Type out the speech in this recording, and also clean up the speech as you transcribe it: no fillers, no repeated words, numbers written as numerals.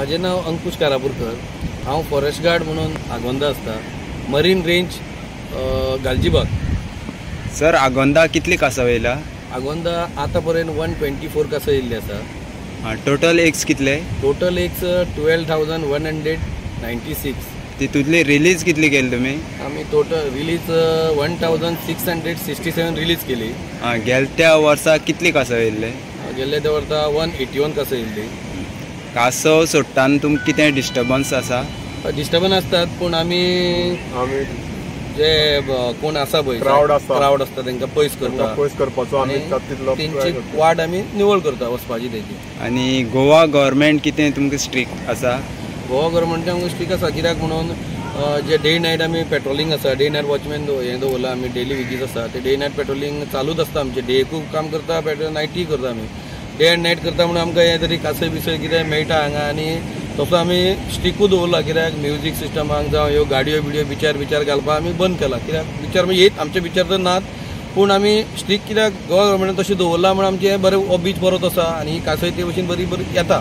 माझे नाव अंकुश कारापूरकर। हांव forest guard म्हणून आगोंदा असता, marine range Galgibag. Sir, Agonda कितली कासां वयला? आगोंदा आता पर्यंत 124 कासां येयल्ली आसा। टोटल एक्स कितले? Total x 12,196। तितूंतली रिलीज कितली केली तुमी? आमी टोटल रिलीज 1,667 रिलीज केली। गेल्या वर्सा कितली कासां येयल्ले? गेल्या त्या वर्सा 181 कासां येयल्ली। कासो सोडटाना तुमकां कितें डिस्टर्बन्स आसा? डिस्टर्बन्स असतात, पण आमी जे कोण आसा पळय क्राउड असता तांकां पयस करपाचो आनी तेंची वाट आमी निवळ करता वचपाची तेजी। आनी गोवा गव्हर्मेंट कितें तुमकां स्ट्रिक्ट आसा? गोवा गव्हर्मेंटान आमकां स्ट्रिक्ट आसा, कित्याक म्हणून जे डे नायट आमी पेट्रोलिंग आसा, डे नायट वॉचमॅन हें दवरला आमी, डेली विजीस आसा, ते डे नायट पेट्रोलिंग चालूच आसता आमचें। डेकूय काम करता, नायटीय करता आमी, डे एंड नायट करता म्हणून आमकां हें तरी कासय बिसय कितें मेळटा हांगा। आनी तसो आमी स्ट्रिकूय दवरला, कित्याक म्युजीक सिस्टमाक जावं ह्यो गाडयो बिडयो बिचार घालपाक आमी बंद केला। कित्याक बिचार म्हणजे आमचे बिचार तर नात, पूण आमी स्ट्रिक कित्याक गोवा गव्हर्मेंटान तशें दवरला म्हणून आमचें बरें हो बीच बरोच आसा आनी ही कासय ते भशेन बरी येता।